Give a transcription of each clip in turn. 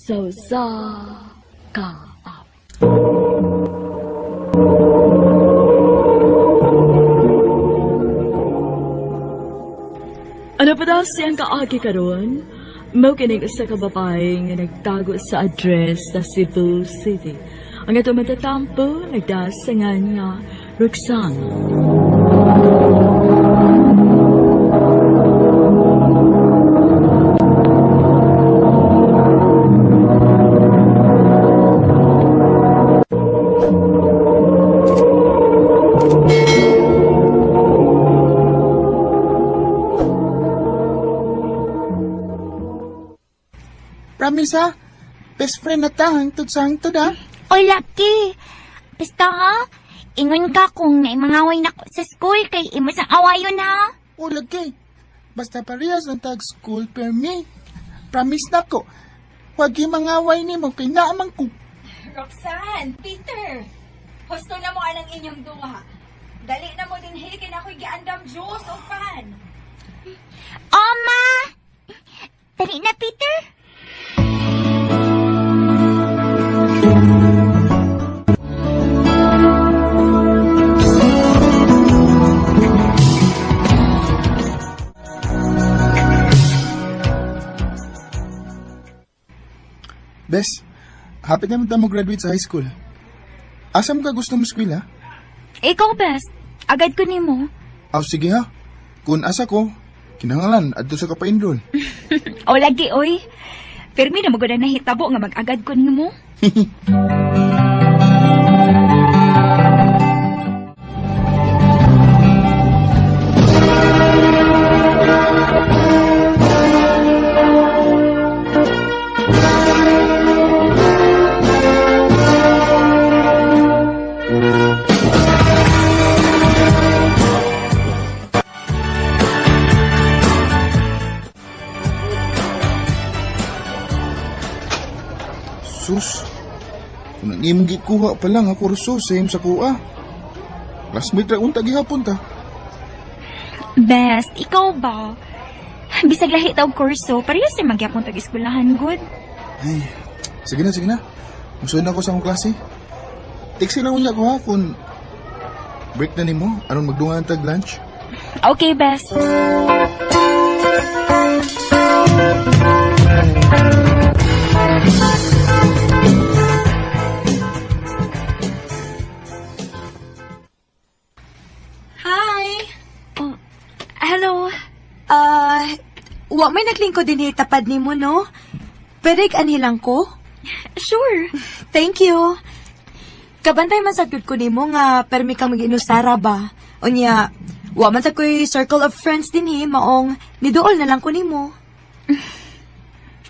sa kaap. Ano pa daw siyang kaagi karon? Mao kining usa ka babae nga nagtago sa address sa Cebu City. Ang ato matatampo nagdasangan nga Roxanne. Promise ha? Best friend na ta, hangtod sa hangtod ha? Oy, Lucky. Basta ha, ingon ka kung naimangaway na ko sa school kay imo sang awayon ha. O lagi. Basta parehas ang tag school per me. Promise na ko. Huwag yung mangaway ni mo kay naamang ko. Roxanne, Peter, husto na mo anang inyong duha. Dali na mo din higin ako'y giandam juice o pan. Oma! Dali na, Peter. Bes, hapit naman tayo mag-graduate sa high school. Asa mo ka gusto mo school ha? Ikaw, best. Agad ko nimo. Aw sige ha. Kung asa ko, kinangalan adto sa kapa-enroll. O lagi, oy. Permi na magod na hitabo nga mag-agad ko nimo. Sus, kung nangimong gikuha pa lang ako ruso sa sa kuha. Classmate ra unta gihapon ta. Best, ikaw ba? Bisag lahi taog kurso, parehas na magyapon tag-eskwelahan, good? Ay, sige na. Musunod na ako sa akong klase. Tiksi lang unya ko ha kung break na nimo, aron magdungan tag lunch. Okay, best. Hello. Wa may naglingkod din tapad ni mo, no? Pwede anilang ko? Sure. Thank you. Kabantay man sa ko nimo nga permi kang mag-inusara ba? Unya, wa man sa ko'y circle of friends din maong niduol na lang ko nimo.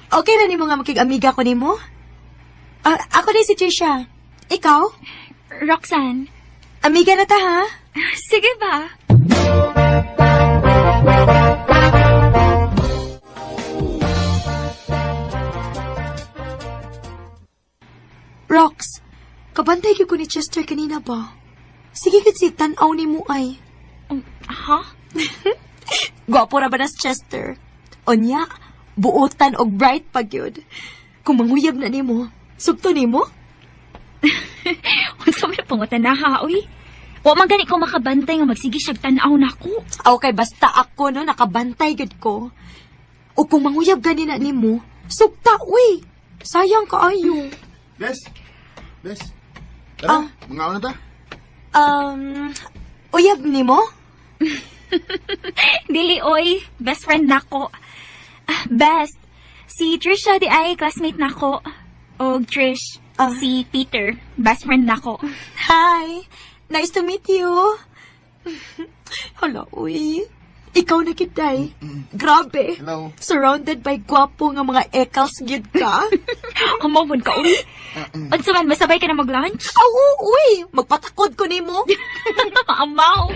Okay na nimo nga makig-amiga ko nimo? Ako din si Trisha. Ikaw? Roxanne. Amiga na ta, ha? Sige ba? Rox, kabantay ko ni Chester kanina ba? Sige kasi tanaw ni mo ay. Ha? Gwapo ra ba na si Chester? Onya, buotan og bright pag yun. Kung manguyab na ni mo, sugto ni mo? Huwag sa may pangutan na ha, uy. Wa man gani ko makabantay nga magsige siyag tanaw na ko. Okay, basta ako no, nakabantay gud ko. O kung manguyab gani na ni mo, sugta, uy. Sayang kaayo. Bes. Tara, mga na ta. Uyab ni mo? Dili, oy. Best friend nako. Best. Si Trisha di ay classmate nako. O Trish. Si Peter. Best friend nako. Hi. Nice to meet you. Hala, uy. Ikaw na kitay. Grabe. Hello. Surrounded by gwapo nga mga ekals gyud ka. Amawon ka, uy. Unsa man, masabay ka na mag-lunch? Aw, uy. Magpatakod ko nimo. Amaw.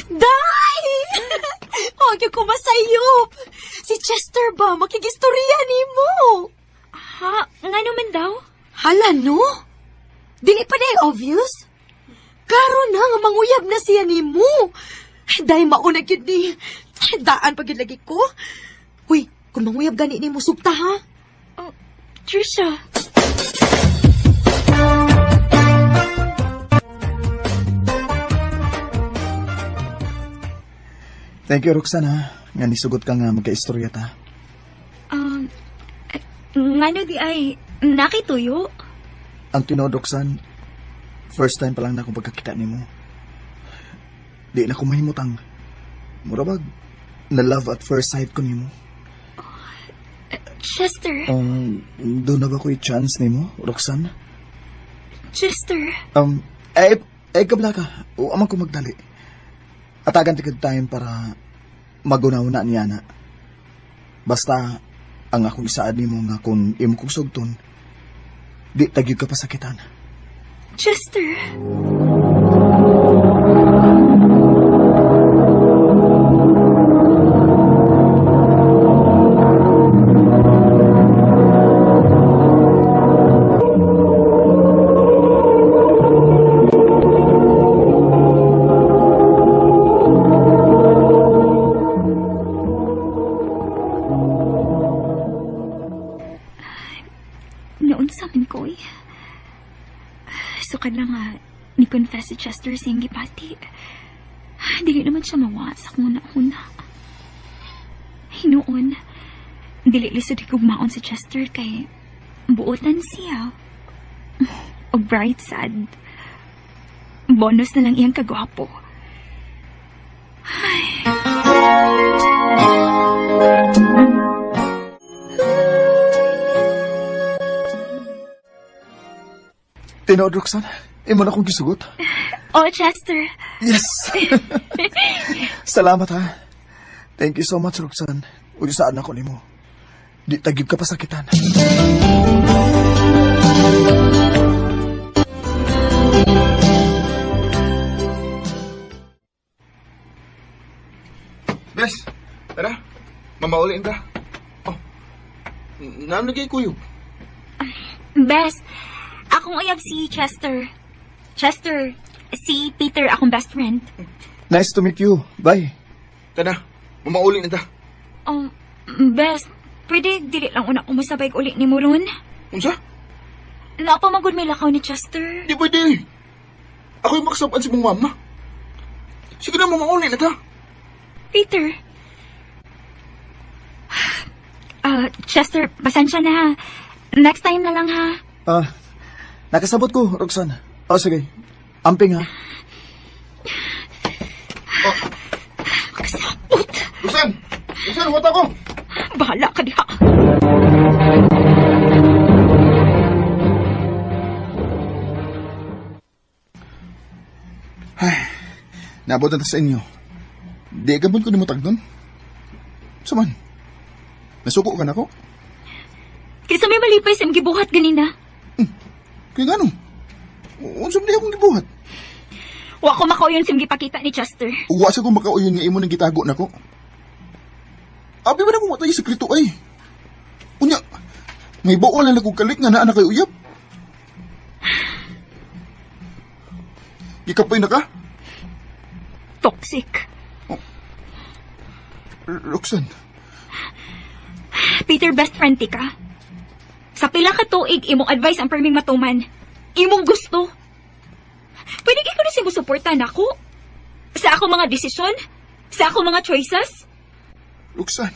Day! Huwag yung kumasayop. Si Chester ba? Makigistorya ni mo. Ha? Nga naman daw? Hala, no? Dili pa na obvious? Klaro na nga manguyab na siya ni mo. Dahil maunag yun ni. Daan pag lagi ko. Uy, kung manguyab gani ni mo, sugta ha? Oh, Trisha. Thank you, Roxanne, ha. Nga nisugot ka nga magka-istorya ta. Ngano di ay nakituyo? Ang tinod, Roxanne, first time pa lang na akong pagkakita ni mo. Di na ko mahimutang. Murabag, na love at first sight ko ni mo. Chester. Doon na ba ko'y chance ni mo, Roxanne? Chester. Kabla ka. Amang ko magdali. Atagan tikad time para magunaw na niya na. Basta, ang akong isaad ni mo nga kung imo kong sugton, di tagyog ka pasakitan. Chester. Noon sa amin ko eh. Sukad lang nga, ni-confess si Chester siyang gipati. Dili naman siya mawasak muna-una. Hinoon, dili lisod higugmaon si Chester kay buotan siya. O bright sad. Bonus na lang iyang kagwapo. Tinod, Roxanne, imo na akong gisugot. Oh, Chester. Yes! Salamat, ha. Thank you so much, Roxanne. Uli saan ako ni mo. Di tagib ka pasakitan. Bes, tara. Mamaulin ka. Oh, namlagay kuyog. Bes, akong uyab si Chester. Chester, si Peter, akong best friend. Nice to meet you. Bye. Tara, mamaulin ka. Oh, Bes, pwede dili lang una umusabay ulit ni Muron? Unsa? Napamagod may lakaw ni Chester. Di pwede. Ako yung makasapan si mong mama. Sige na, mamaulin na ta. Peter. Chester, pasensya na ha. Next time na lang ha. Nakasabot ko, Roxanne. Oh, sige. Amping, ha? Kasabot. Roxanne! Roxanne, huwag ako! Bahala ka diha. Ay, naabot na ta sa inyo. Di gabon ko ni mo tagdon. Saman, nasuko ka na ko? Kaysa may malipay sa gibuhat ganina. Kaya gano'n? Unsam di akong gibuhat. Wa ko makauyon sa gipakita ni Chester. Uwa sa kong makauyon nga imo nang gitago na ko. Abi ba na kung matay sekreto ay? Unya, may bawal na kong kalik nga na anak kay uyab. Gikapay na ka? Toxic. Roxanne. Peter, best friend ti ka. Sa pila ka tuig, imong advice ang perming matuman. Imong gusto. Pwede ko na siya mo supportan ako? Sa ako mga desisyon? Sa ako mga choices? Roxanne.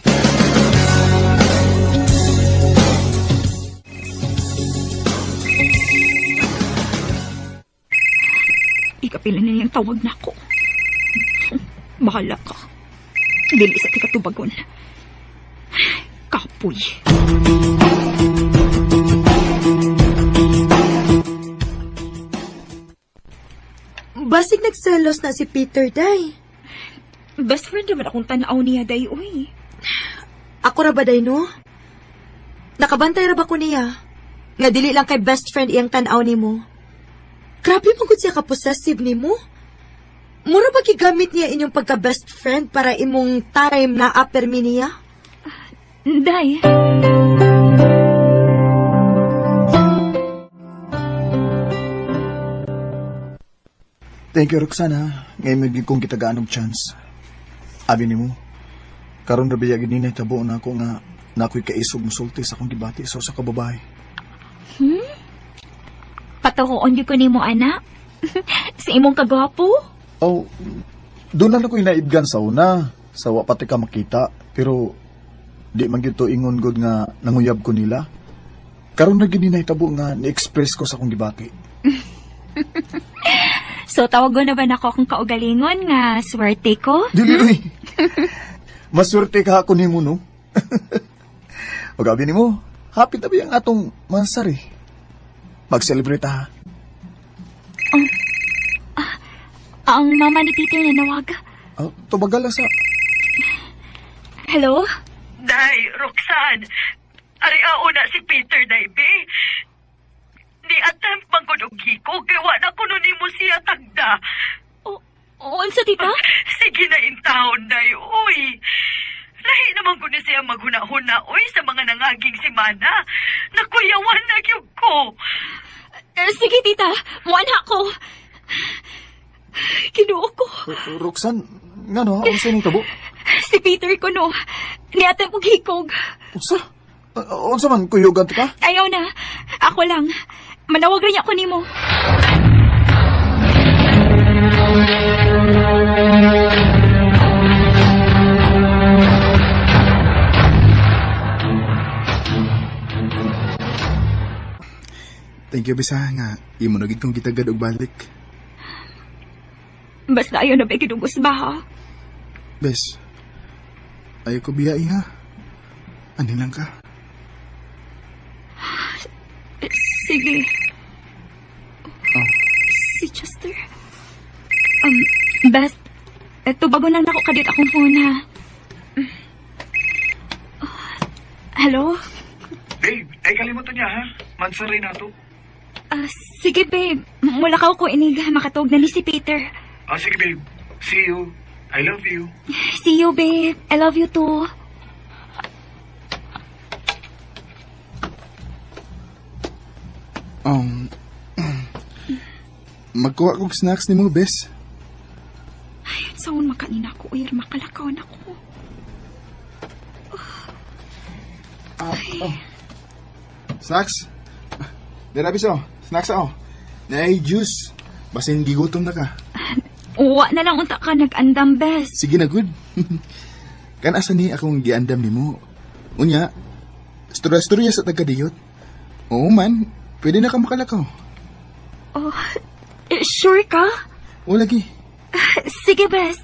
Ikapila na niyang tawag na ako. Bahala ka. Dili sa tikatubagon. Kapoy. Basig nagselos na si Peter, day. Best friend naman akong tanaw niya, day, uy. Ako ra ba, day, no? Nakabantay ra ba ko niya? Nga dili lang kay best friend iyang tanaw ni mo. Grabe magod siya ka-possessive ni mo. Mura ba gigamit niya inyong pagka-best friend para imong time na apermi niya? Day. Thank you, Roxana. Ngayon may kong kitagaan og chance. Abi ni mo, karon ra biyag ni tabo na ako nga nakoy kaisog musulti sa akong gibati sa usa ka babae. Patuhoon gyud ko nimo anak. Si imong kagwapo. Oh, doon lang ako inaibgan sa una. Sa wa pati ka makita. Pero, di man gyud to ingon gud nga nanguyab ko nila. Karon na gini nahitabo nga ni-express ko sa akong gibati. So tawag na ba nako akong kaugalingon nga swerte ko? Dili, uy. Maswerte ka ako nimo, no? O gabi nimo, happy tabi ang atong mansari. Mag-celebrate ha. Ang mama ni Peter na nawaga. Oh, tubagal lang sa... Hello? Day, Roxanne. Ari na si Peter, day, be. Ni attempt manggunog hiko, kaya wala ko nun mo siya tagda. Unsa tita? Sige na intahon, day, uy. Lahi naman ko na siya maghuna-huna, uy, sa mga nangaging simana. Nakuyawan na gyud ko. Sige tita, muanha ko. Kinuo ko. Roxanne, nga no, ako sa tabo. Si Peter ko no. Niatay kong hikog. Unsa? Unsa man, kuyugan ka? Ayaw na. Ako lang. Manawag rin ako nimo. Thank you, Bisa, nga imo nagid kong kitagad og balik. Basta ayaw na ba kinugos ba ha? Bes, ayaw ko biyai ha. Ani lang ka. Sige. Oh. Si Chester. Best, eto bago lang ako kadit akong phone ha. Hello? Babe, ay kalimutan niya ha. Mansari na to. Sige babe, mula ka ko inig makatog na ni si Peter. Sige babe. See you. I love you. See you babe, I love you too. Magkuha kong snacks ni mo, Bes. Saan makanina ko, uy, makalakaw na ko. Snacks? Dara, Biso. Snacks ako. Nay, juice. Basin gigutom na ka. Uwa na lang unta ka nag-andam, best. Sige na, good. Kan asa ni akong giandam ni mo. Unya, storya sa taga-diyot. Oo man, pwede na ka makalakaw. Sure ka? O lagi. Sige, best.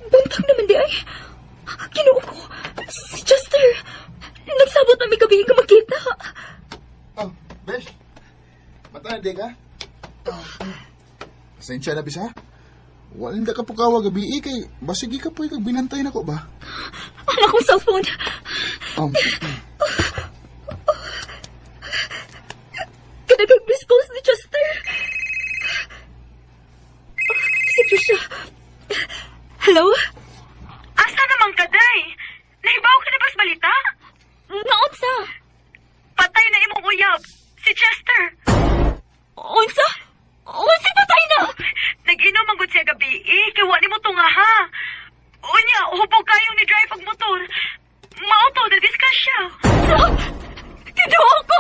Buntag naman di ay. Kinuo ko. Si Chester. Nagsabot na may gabi ka makita. Oh, Besh. Mata na, ka? Pasensya na, Bisa. Walang da ka po kawa gabi kay basigi ka po kag binantay na ko ba? Anak kong cellphone. Kadagag-miss calls ni Chester. Si Trisha. Hello? Asa naman ka, day? Nahibaw ka na ba sa balita? Naunsa? Patay na imong uyab. Si Chester. Unsa? Unsa patay na? Nag-inom ang good siya gabi, kaya wala mo tunga ha. Unya, hubog kayong ni drive ang motor. Mauto, nag-discuss siya. Kinuo ko!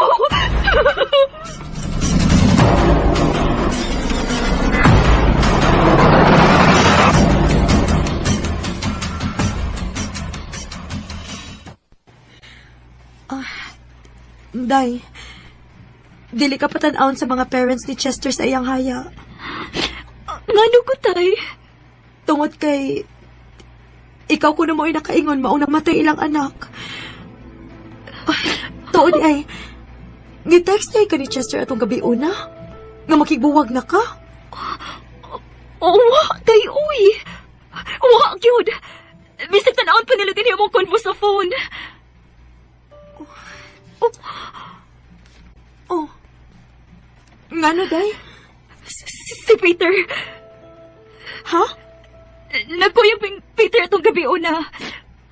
Day, dili ka patanawon sa mga parents ni Chester sa iyang haya. Ngano ko, tay? Tungod kay... Ikaw ko na mo nakaingon, maunang matay ilang anak. Tuod ay... Gi-text niya ka ni Chester atong gabi una? Nga makigbuwag na ka? Wa, day, uy. Wa, gyud. Bisag tanawon pa nila din yung konvo sa phone. Oh. Ngano, day? Si Peter. Ha? Nagkuyang Peter itong gabi una.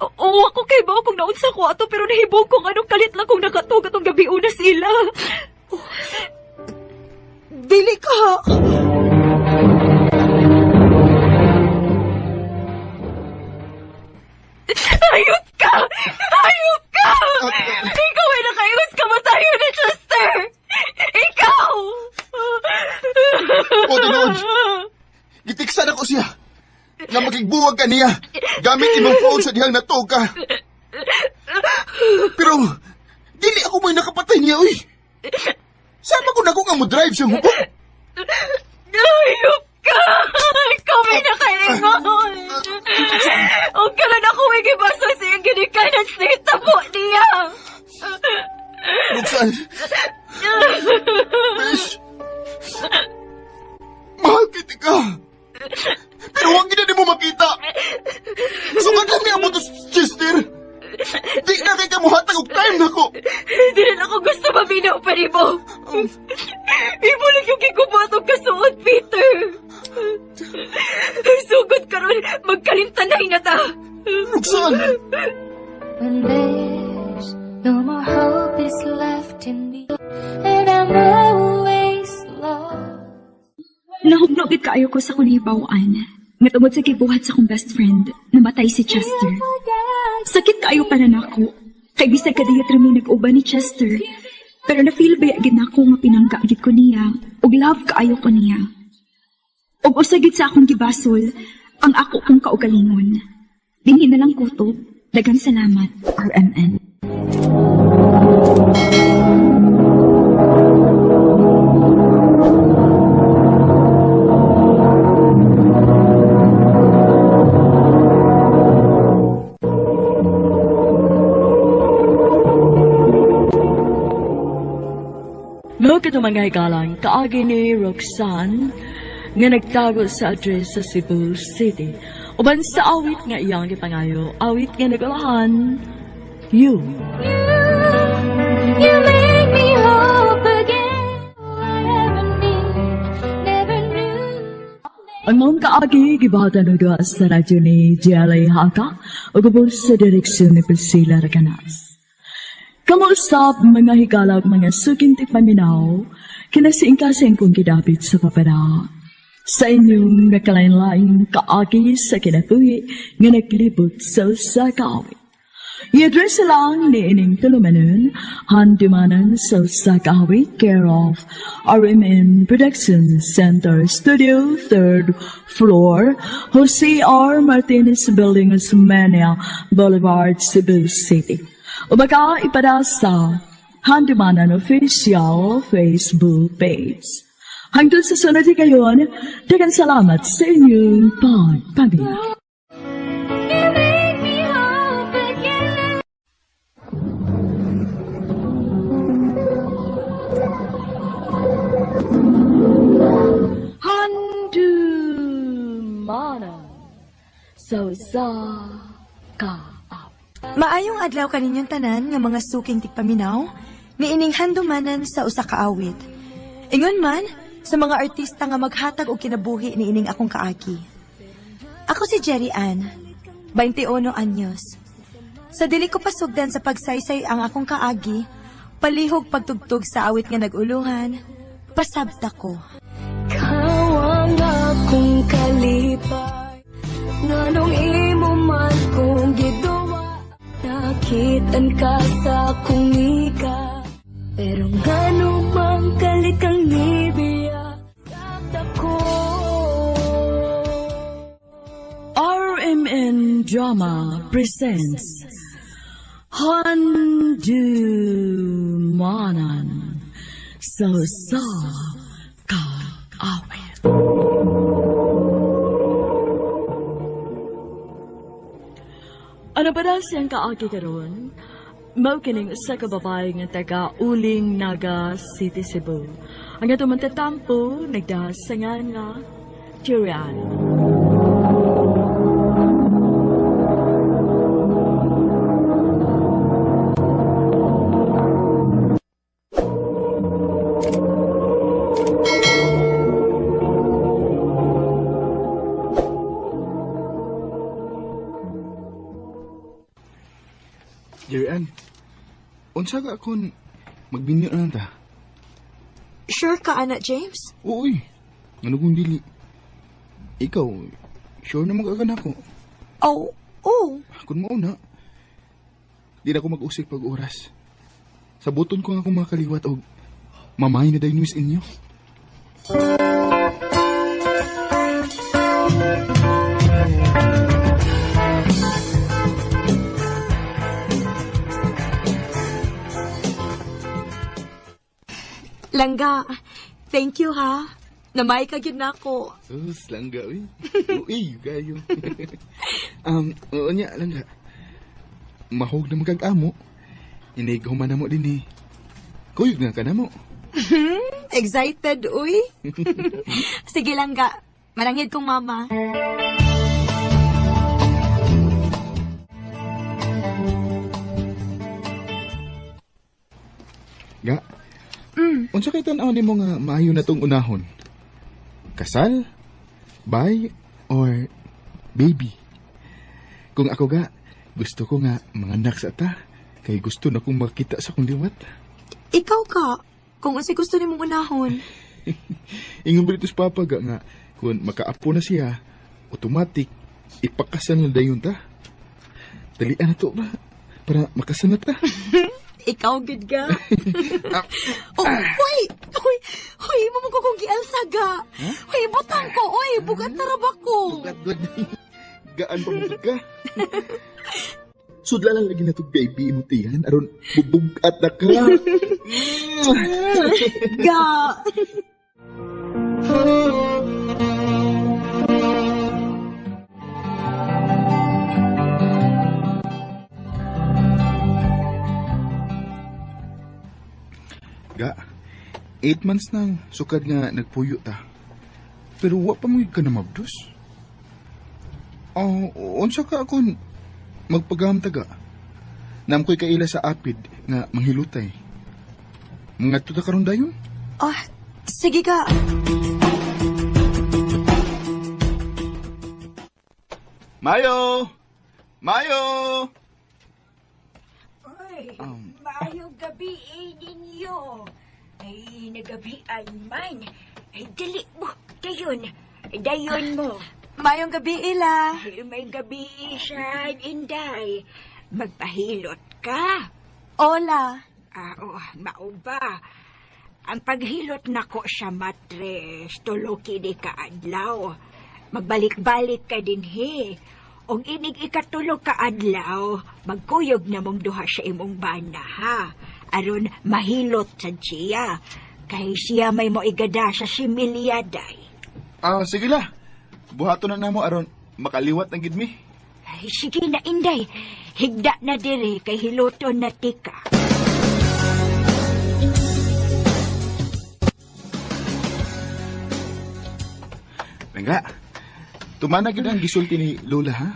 O ako kay ba kung naunsa ko ato pero nahibog kung anong kalit lang kung nakatog atong gabi una sila. Dili ka. Hayop ka! Hayop ka! Ikaw ay nakaiwas ka matayo ni Chester! Ikaw! O, tinuod. Gitiksan ako siya. Nga magigbuwag ka niya. Gamit imong phone sa dihang natog ka. Pero, dili ako may nakapatay niya, uy. Sama ko na ko nga mo drive siyang hukot. Hayop ka! Ikaw ay nakaingon! Huwag ka lang ako igibaso sa iyong ginikanan sa itabo niya! Roxanne. Besh. Mahal kita ka. Pero huwag gina mo makita. Sukat lang niya mo to, Chester. Di na kay kamuhatag og time na ko. Hindi rin ako gusto maminaw pa rin mo. Ibulig yung kikubatong kasuot, Peter. Sugod ka ron, magkalintanay na ta. Roxanne. When there's no more hope is left in me, and I'm always lost. Nahugnog kaayo ko sa kunibawaan. Matungod sa kibuhat sa kong best friend, namatay si Chester. Sakit kaayo pa na nako. Kay bisag kadiyot rami nag-uban ni Chester. Pero na-feel ba yagid nako nga pinangkaagit ko niya, ug love kaayo ko niya. Ug usagid sa akong gibasol, ang ako kong kaugalingon. Dinhi na lang kutob. Daghang salamat, RMN. Mga kito mga hikalang, kaagi ni Roxanne nga nagtago sa address sa Cebu City. Uban sa awit nga iyang gipangayo, awit nga nagulahan, You. You make me hope again. I never knew. Ang mga kaagi, gibahatan na sa radyo ni GLA Haka, o gabol sa direksyon ni Priscilla Raganas. Kamuusap mga hikalag mga suking tipaminaw, kinasiing kasing kong gidapit sa papara. Sa inyong nakalain-laing kaagi sa kinatuwi nga naglibot sa usakawit. I-address lang ni ining tulumanon, handimanan sa usakawit, care of RMN Productions Center Studio, 3rd floor, Jose R. Martinez Building, Osmeña Boulevard, Cebu City. O baka ipada sa Handimanan Official Facebook page. Hanggang sa sunod kayon, daghang salamat sa inyong pagpabili. You make me hope again. Handimanan sa ka. Maayong adlaw kaninyong tanan nga mga suking tigpaminaw, niining handumanan sa usa ka awit. Ingon man, sa mga artista nga maghatag og kinabuhi niining akong kaagi. Ako si Jerry Ann, 21 anyos. Sa dili ko pasugdan sa pagsaysay ang akong kaagi, palihog pagtugtog sa awit nga naguluhan, pasabta ko. Kawang akong kalipay, nanong imo man kong giduwa. Nakitan ka sa akong ika, pero ngano mang kalit kang nibiya, sabta ko. RMN Drama presents Handumanan sa ka-awit. Ano ba na siyang kaagi karon? Mao kining usa ka babae nga taga Uling, Naga City, Cebu. Ang ato man tatampo nagdasangan nga Julian. Jerian, unsa ka akong magbinyo na ta? Sure ka, anak James? Uy, ano kung dili? Ikaw, sure na magkakan ako. Oh, oh. Kung mauna, di na ako mag-usik pag oras. Sabuton ko nga akong mga kaliwat o mamay na dayon sa inyo. Langga, thank you ha. Namay ka yun na ako. Sus, langga, uy. Uy, kayo. Oo niya, langga. Mahog na magkag-amo. Inigaw man na mo din eh. Kuyog nga ka na mo. Excited, uy. Sige langga, manangid kong mama. Ga, unsa kay tan-aw nimo nga maayo na tong unahon? Kasal? Bay? Or baby? Kung ako ga, gusto ko nga manganak sa ta. Kay gusto na kong makita sa kong liwat. Ikaw ka, kung unsa gusto nimong unahon. Ingon ba dito sa papa ga nga, kung makaapo na siya, automatic, ipakasal na dayon ta. Dalian na to ba? Para makasal na ta. Ikaw, good ka. Oh, huy! Huy! Huy, mo ko kong gialsaga. Huy, butang ko. Huy, bugat na rabak ko. Bugat. Gaan pa mo ka? Sudla lang lagi na to baby mo tiyan. Aron, bubugat na ka. Ga. Ga, 8 months nang sukad nga nagpuyo ta. Pero wa pa mo ka na mabdos. Unsa ka akong magpagamta ga? Nam ko'y kaila sa apid nga manghilutay. Mga tuta karon dayon? Ah, sige ka. Mayo! Mayo! Ay, maayong gabi ninyo. Ay, nagabian man. Ay, dali mo. Dayon mo. Mayong gabi, Ila. Ay, may gabi siya, Inday. Magpahilot ka. Hola. Mao ba? Ang paghilot nako sa matres, tuloki di ka adlaw. Magbalik-balik ka din he. Og inig ikatulog ka adlaw, magkuyog na mong duha sa imong bana ha. Aron mahilot sa siya. Kay siya may moigada sa similyaday. Sige la. Buhato na namo aron makaliwat ang gidmi. Ay, sige na, Inday. Higda na diri kay hiluton na tika. Langga, tumana gid ang gisulti ni Lola ha?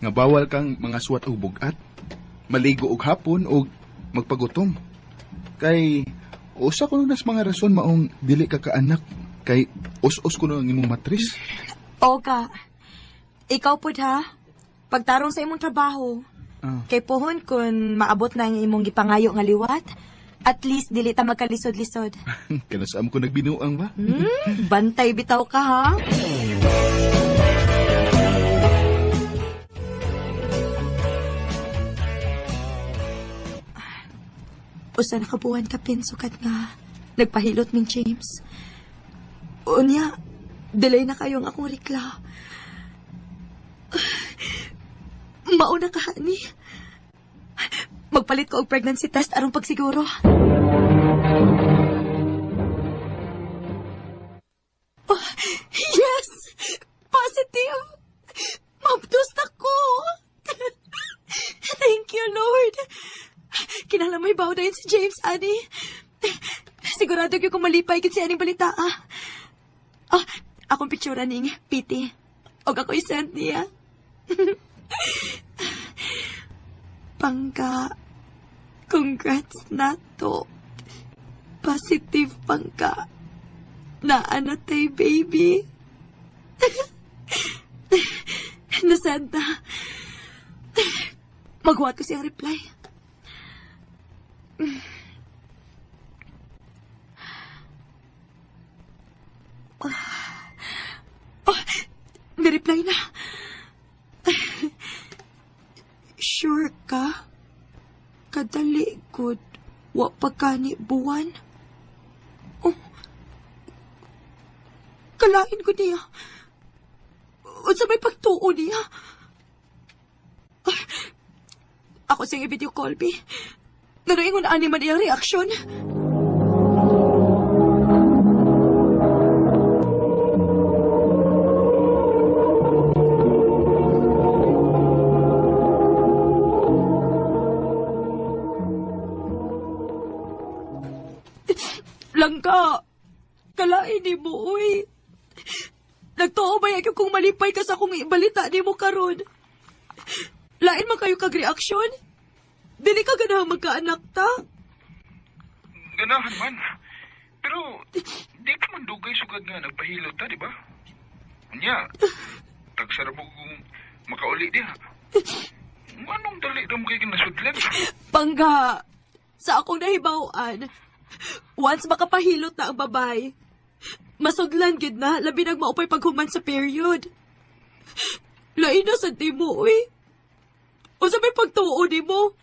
Nga bawal kang mga suwat o bugat, maligo og hapon o magpagutom. Kay usa ko nas mga rason maong dili ka kaanak kay us-us ko na ang imong matris. Oga, ikaw pud ha. Pagtarong sa imong trabaho. Kay pohon kung maabot na ang imong gipangayo nga liwat, at least dili ta magkalisod-lisod. Kanasam ko nagbinuang ba? Bantay bitaw ka ha. Usa na kabuhan ka pinsukat nga nagpahilot ning James. Unya, delay na kayong akong rikla. Mauna ka, honey. Magpalit ko og pregnancy test arong pagsiguro. Oh, yes! Positive! Mabdos na ko! Thank you, Lord! Kinalamay ba dayon si James, Annie? Sigurado ko kung malipay kit si Annie balita, akong picture ning Piti. O ako isend niya. Pangka, congrats na to. Positive pangka. Naanatay, baby. Nasend na. Maghuwat ko siyang reply. May reply na. Sure ka? Kadali, good. Wa pagkani buwan? Oh. Kalain ko niya. Unsa may pagtuo niya? Ako siyang i-video call, B. Naroingon ani man iyang reaksyon. Langka, kalain ni mo, uy. Nagtuo ba yung kung malipay ka sa kung ibalita ni mo karon? Lain man kayo kag-reaksyon? Dili ka ganahang magkaanak ta? Ganahan man. Pero, di pa man dugay sugad nga nagpahilot ta, di ba? Anya, tagsarap mo kung makauli diha. Anong dali ram kayo kinasudlan? Pangga, sa akong nahibawaan, once makapahilot na ang babay, masudlan gid na, labi nang maupay paghuman sa period. Lain na sa di mo, uy. O sa may pagtuo ni mo,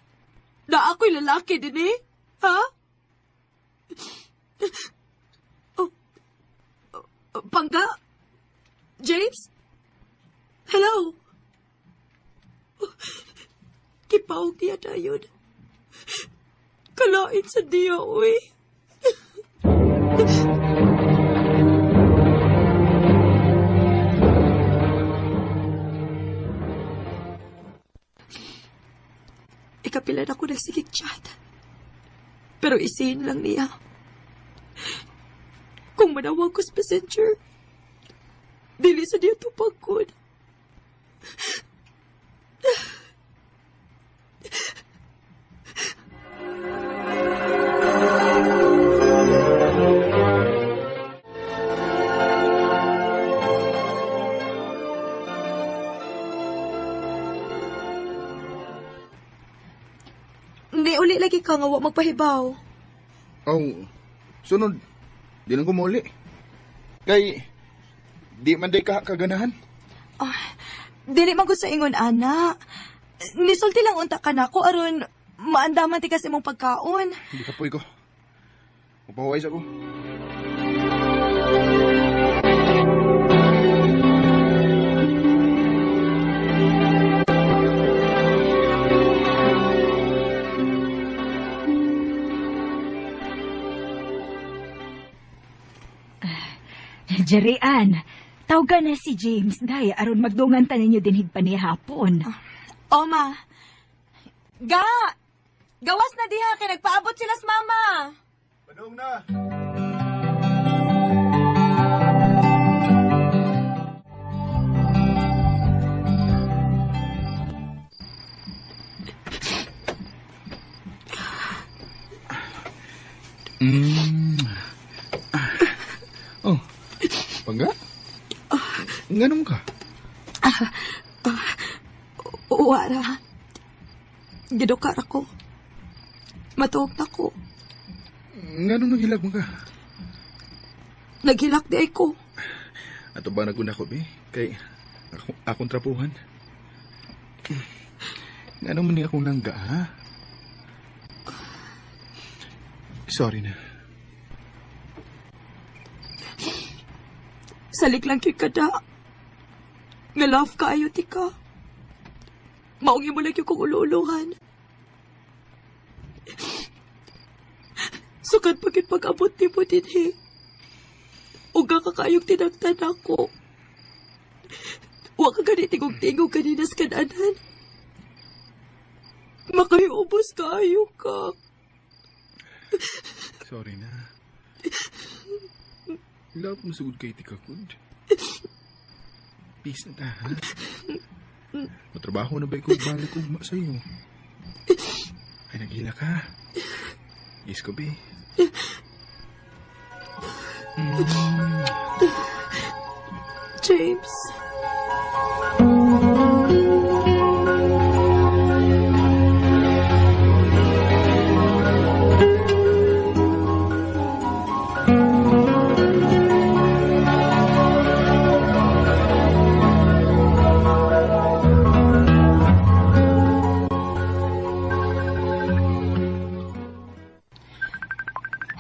na ako'y lalaki din eh, ha? Pangga? James? Hello? Kipaw niya na yun. Kalain sa diya, uy. Ikapilan ako nagsigig chat. Pero isihin lang niya. Kung manawag ko sa messenger, dili sa diya tupagkod. Hindi uli lagi ka nga wa magpahibaw. Oh, sunod. Di lang kumuli. Kay, di man day ka kaganahan. Dili man ko sa ingon, ana. Nisulti lang unta ka na ko, aron maandaman ti kasi mong pagkaon. Hindi ka po ko. Mapahuway sa ko. Jerian, tawagan na si James, day, aron magdungan ta ninyo dinhig pa niya hapon. Oma, gawas na diha, kay nagpaabot sila sa mama. Padung na! Oh, Pangga? Nganom ka? Wala. Gidukar ako. Matuog na ko. Nganom naghilag mo ka? Naghilak di ay ko. Ato ba naguna ko, be? Kay, akong trapuhan. Nganom man ni akong langga, ha? Sorry na. Salik lang kay kada. Nga love ka ayo ti ka. Maungi mo lang yung kong uluuluhan. Sukat pagit pag-abot ni mo din he. Uga ka kayong tinagtan ako. Huwag ka ganit tingog-tingog kaninas kananan. Makayubos ka ayo ka. Sorry na. Love mo sugod kay Tikakod. Peace na ta, ha? Matrabaho na ba ikaw balik ugma sa'yo? Ay, naghila ka. Yes ko, be. James.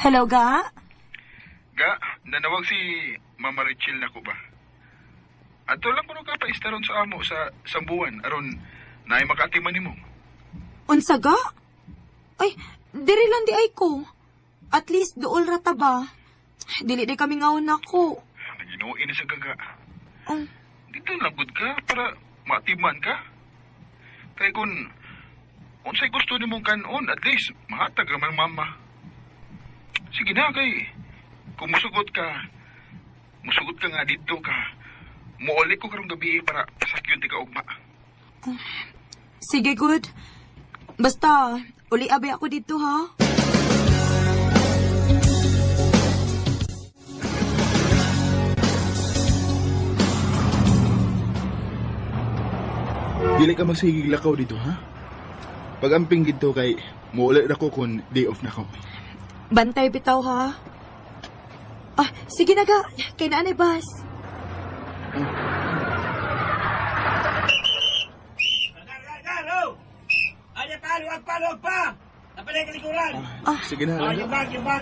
Hello, Ga? Ga, nanawag si Mama Richel na ko ba? Ato lang kuno ka pa istaron sa amo sa sambuan aron naay makatiman nimo. Unsa, Ga? Ay, diri lang di ay ko. At least dool rata ba? Dili di kami ngaon ako. Naginuin na sa gaga. Oh, Dito lang gud ka para matiman ka. Kay kun unsay gusto nimong kanon, at least mahatag raman mama. Sige na kay kung musugot ka nga dito ka. Muuli ko karong gabi para pasakyon ti ka ugma. sige, good. Basta, uli abi ako dito, ha? Dili ka magsigig lakaw dito, ha? Pag-amping dito kay muulit ako kung day off na ko. Bantay bitaw, ha? Ah, sige na, Ga. Kay naanay bas. Sige na, lang. Bye.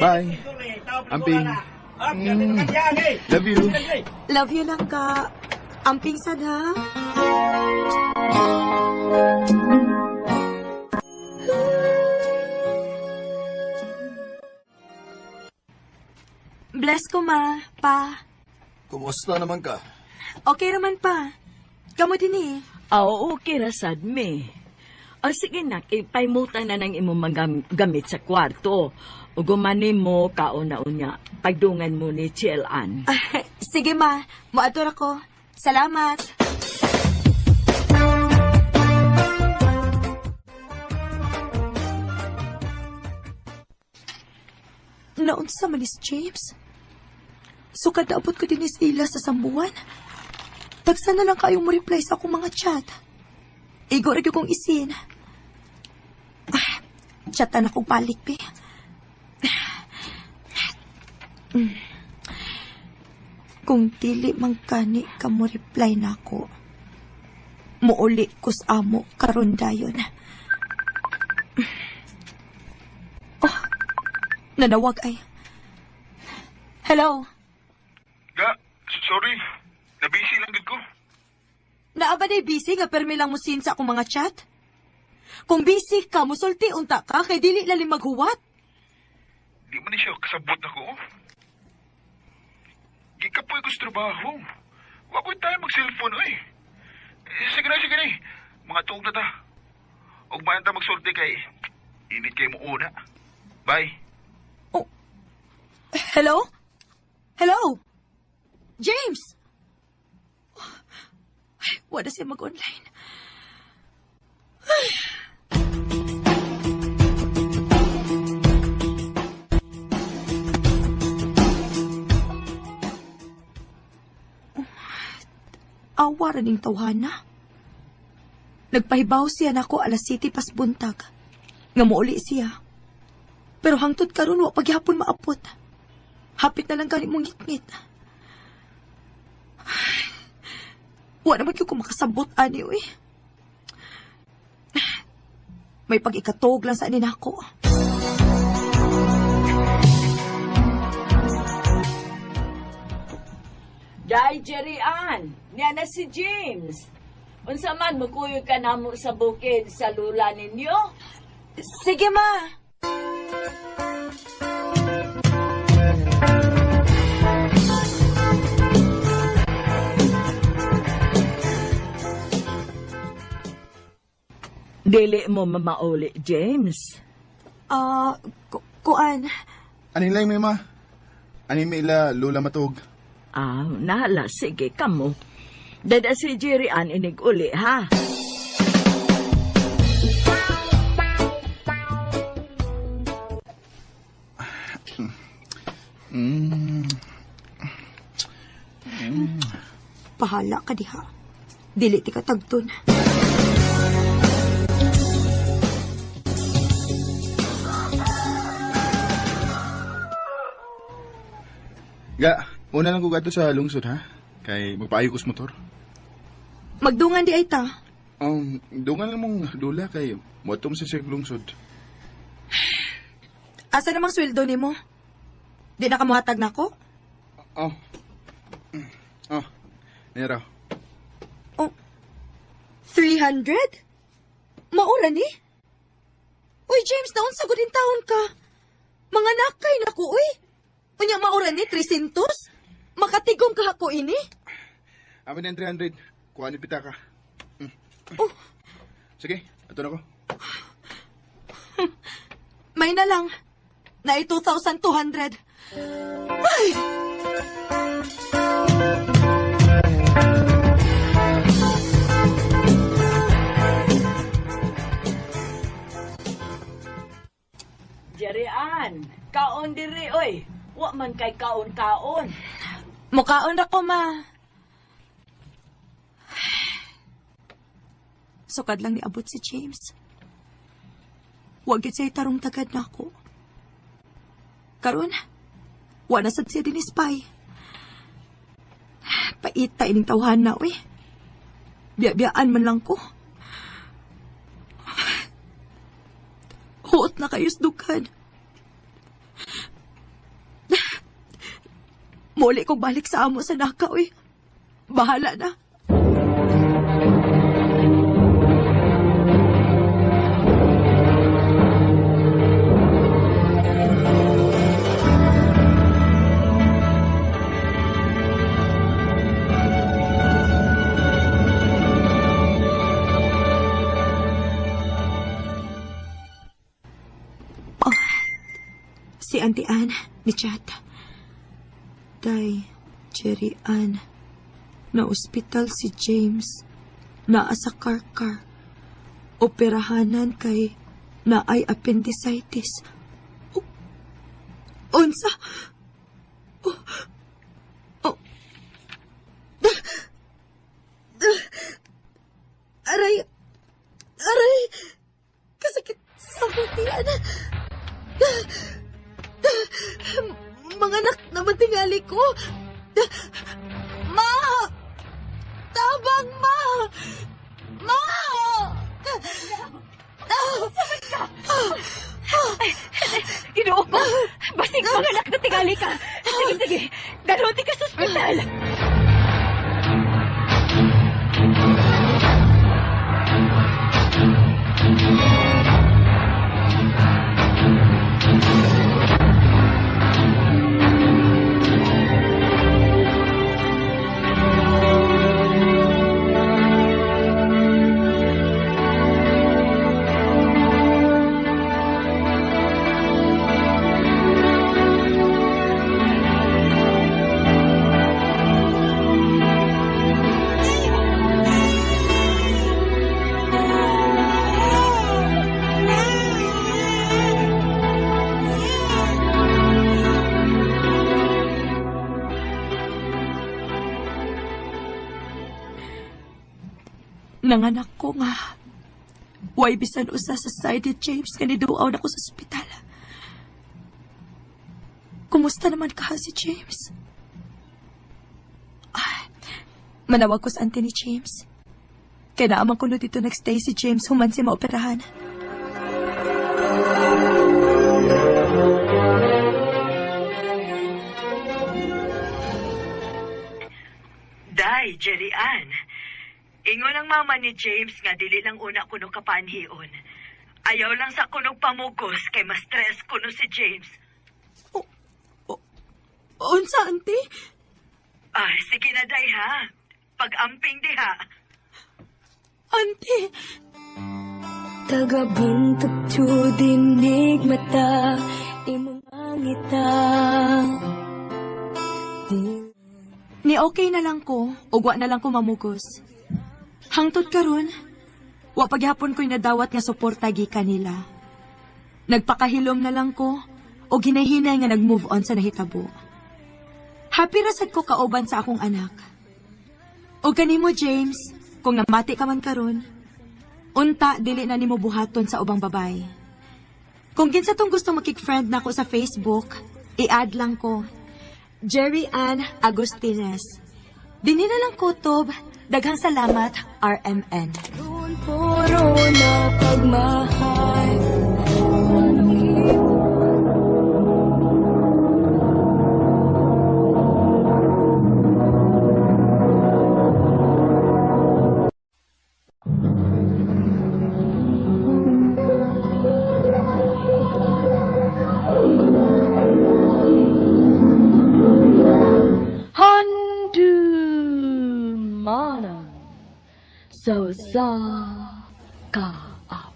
Bye. Amping. Love you. Love you lang, Ga. Amping sad, ha? Bless ko, ma. Pa. Kumusta naman ka? Okay naman, pa. Kamu din eh. Okay ra sad me. Sige nak, ipaimutan na ng imong gamit sa kwarto. O gumanin mo kauna-una niya. Pagdungan mo ni Chielan. Sige, ma. Muadtor ako. Salamat. Naunsa man is James? So kadaabot ko din is ila sa sambuan. Tagsa na lang kayong mo reply sa akong mga chat. Igo rin kong isin. Chatan akong balik, be. Kung dili man kani ka mo reply na ako, muuli ko sa amo karon dayon. Oh, nanawag ay. Hello? Ga, sorry. Nabisi lang gid ko. Naaba day busy nga permi lang mo sin sa akong mga chat? Kung busy ka, musulti unta ka, kay dili lalim maghuwat. Di man ni siya kasabot ako. Gikapoy ko sa trabaho. Wakoy tayo mag-cellphone, oy. Sige na. Mga tuog na ta. Huwag man ta magsulti kay init kay mo una. Bye. Oh. Hello? Hello? James! Ay, wala siya mag-online. Awa rin yung tawhana. Nagpahibaw siya na ako alas 7 pas buntag. Nga muuli siya. Pero hangtod karon wa paghapon maapot. Hapit na lang kani mong ngit-ngit. Wa naman ko makasabot ani oy. May pag-ikatog lang sa anin ako. Dai, Jerry Ann, niya na si James. Unsa man, magkuyog ka na mo sa bukid sa lula ninyo? Sige, ma. Dili mo mamauli, James. Kuan. Aning lang, may ma? Aning may ila, lola matog. Nala, sige, kamo. Dada si Jerry Ann inig uli, ha? Pahala ka diha. Dili ti katagton. Ga, una lang ko gato sa lungsod, ha? Kay magpaayo ko sa motor. Magdungan di ay ta. Dungan lang mong dula kay motom sa siyang lungsod. Asa namang sweldo ni mo? Di na kamuhatag na ko? Nera. 300? Maura ni? Uy, James, naon sa din taon ka? Mga nakay na ko, uy. Unya maura ni, 300? Makatigong ka ako ini? Amin ng 300. Kuha ni pita ka. Sige, ato na ko. May na lang. Na 2,200. Ay! Jerry Ann, kaon diri, oy. Wa man kay kaon-kaon. Mukaon ra ko, ma. Sukad lang niabot si James. Huwag yun sa'y tarong tagad na ako. Karon, wala sad siya din ispay. Paita ining tawhan na, uy. Biya-biyaan man lang ko. Huot na kayos dukan. Muli kong balik sa amo sa naka, uy. Bahala na. Si Auntie Ann, ni Chat. Day, Jerry Ann. Na ospital si James. Naa sa karkar. Operahanan kay naay appendicitis. Unsa? Aray! Aray! Kasakit sa hutian. Mga anak naman tingali ko. Ma! Tabang, ma! Ma! Ginoo ko! Basig mga anak na tingali ka! Sige, sige! Dalawin ka sa ospital! Nanganak ko nga. Way bisan usa sa side ni James nga niduaw na ko sa ospital. Kumusta naman ka si James? Manawag ko sa auntie ni James. Kaya naamang kuno dito nagstay si James human siya maoperahan. Day, Jerry Ann. Ingon ang mama ni James nga dili lang una kuno kapanhion. Ayaw lang sa kuno pamugos kay mas stress kuno si James. Unsa, auntie? Sige na, Day, ha? Pag-amping diha. Auntie! Tagabuntag to dinig mata imong ngita. Ni Ni okay na lang ko, o wa na lang ko mamugos. Hangtod karon, wa paghapon ko'y nadawat nga suporta gikan nila. Nagpakahilom na lang ko, o ginahinay nga nag-move on sa nahitabo. Happy rasad ko kauban sa akong anak. O kanimo, James, kung namati ka man karon, unta dili na nimo buhaton sa ubang babae. Kung kinsa tong gusto makik-friend nako sa Facebook, i-add lang ko. Jerry Ann Agustines. Dini na lang kutob. Daghang salamat, RMN. Puro na pagmahal. Mana so sa ka up.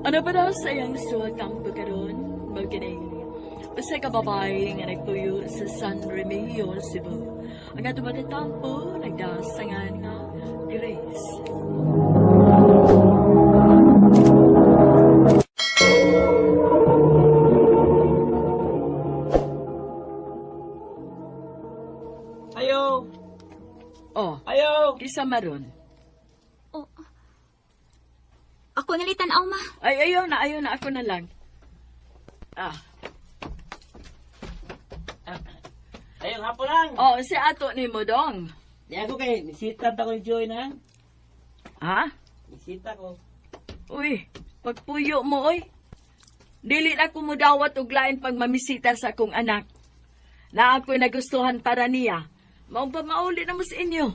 Ano ba daw sa iyang suwatang pagkaroon? Magkinig. Basta ka babae nga nagpuyo sa San Remigio, Cebu. Ang ato matatampo, nagdasangan nga Grace. Ayo! Oh, Ayo! kisa maron. Oh. Ako nalitan aw ma. Ay, ayaw na, ako na lang. Ayong hapon lang! Oh, si ato ni mo dong. Di ako kay, nisita ta ko ni Joy na. Ha? Nisita ko. Uy, pagpuyo mo, oy. Dili na ko mo dawat og lain pag mamisita sa akong anak. Na ako'y nagustuhan para niya. Maong pa mauli na mo sa inyo.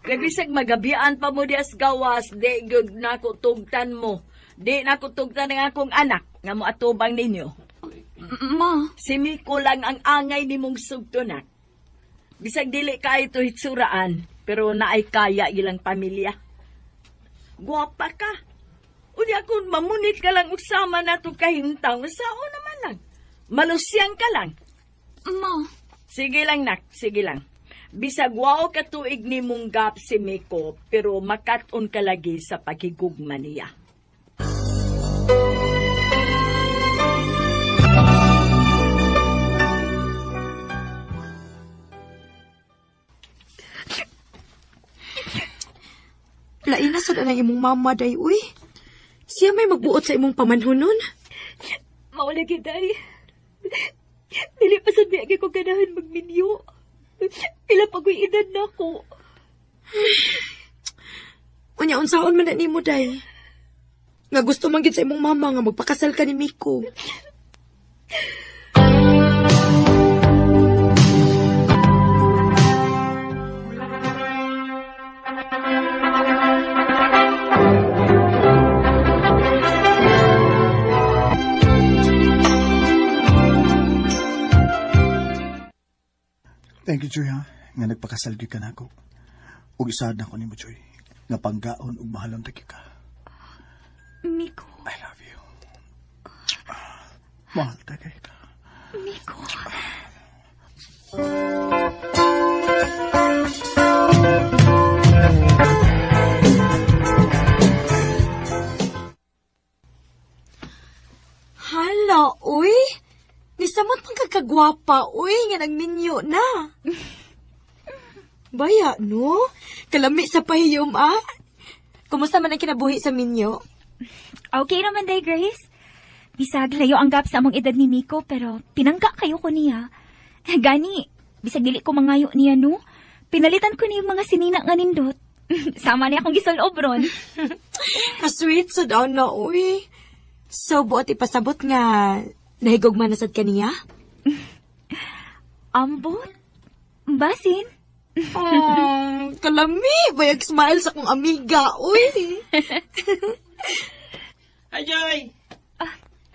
Kaya bisag magabian pa mo dias gawas, di good na ko tugtan mo. Di na ko tugtan ng akong anak nga mo atubang ninyo. Ma. Si Miko lang ang angay ni mong sugtunak. Bisag dili ka ito hitsuraan, pero naay kaya ilang pamilya. Guwapa ka. Unya kung mamunit ka lang usama na ito kahintang, sao naman lang. Malusyang ka lang. Ma. Sige lang, nak. Sige lang. Bisag wow katuig ni mong gap si Miko, pero makaton ka lagi sa pagigugma niya. Lain na sa na imong mama, day, uy. Siya may magbuot sa imong pamanhunon. Maula giday. Dili pa sa biyagi ko ganahan magminyo. Pila pagoy edad na ko. Unya, unsaon man na nimo, day. Nga gusto man gid sa imong mama nga magpakasal ka ni Miko. Thank you, Joy, ha? Nga nagpakasal gyud ka na ako. Ug isaad na ko nimo, Joy. Nga panggaon ug mahalon tagi ka. Miko. I love you. Mahal tagay ka. Miko. Hala, uy. Nisamot pang kakagwapa, uy, nga nagminyo na. Baya, no? Kalami sa pahiyom, ah. Kumusta man ang kinabuhi sa minyo? Okay naman, day, Grace. Bisag layo ang gap sa among edad ni Miko, pero pinangga kayo ko niya. Gani, bisag dili ko mangayo niya, no? Pinalitan ko niya yung mga sinina nga nindot. Sama niya akong gisalobron. Ka-sweet sa daw na, uy. So, buot ipasabot nga nahigog manasad ka niya? Ambot? Basin? Kalami, bayag smile sa kong amiga, uy. Hi, Joy!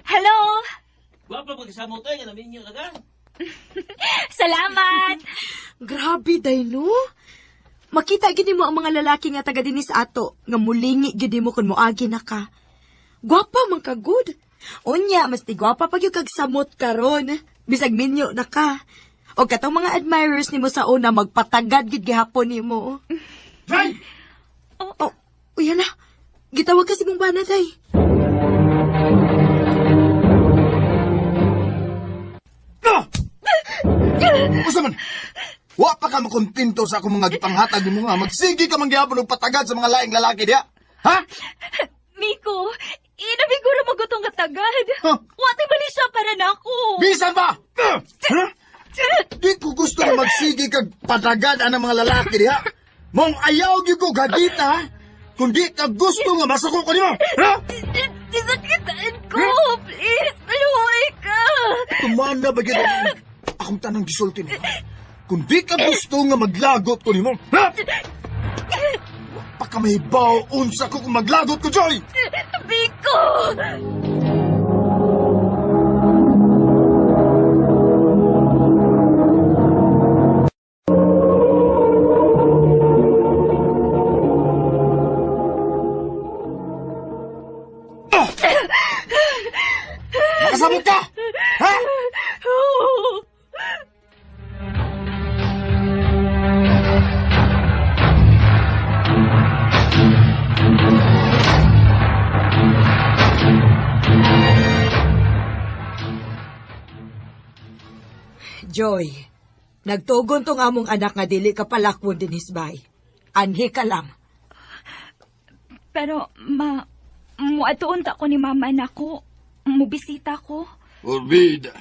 Hello! Guwapa pagkasamo tayo, nga namin yung lagang. Salamat! Grabe, day, no? Makita gini mo ang mga lalaki nga taga dinis ato, nga mulingi gini mo kung moagi na ka. Gwapa man ka good. Unya, mas ti gwapa pag yung kagsamot karon. Bisag minyo na ka. O katong mga admirers nimo sa una magpatagad gid gihapon nimo. Day! Oh, uya na. Gitawag kasi mong bana, day. Usa man? Wa pa ka makontento sa akong mga gipanghatag nimo nga. Magsige ka man gyapon og patagad sa mga laing lalaki diha. Ha? Miko, inabiguro magutong katagad. Huh? Wati bali siya para nako. Bisan ba? Ha? Di ko gusto na magsige kag patagad ang mga lalaki diha. Mong ayaw gyud ko gadita, ha? Kundi ka gusto nga masako ko nimo. Ha? Disakitaan ko. Please, maluhay ka. Tumana ba gyud akong tanang gisulti mo? Kundi ka gusto nga maglagot ko nimo. Ha? Paka may unsa ko kung maglagot ko, Joy! Miko! Nakasabot ka! Ha? Joy, nagtugon tong among anak nga dili ka palakwon din hisbay. Anhi ka lang. Pero, muatuon ta ko ni mama nako. Mubisita ko. Orbida,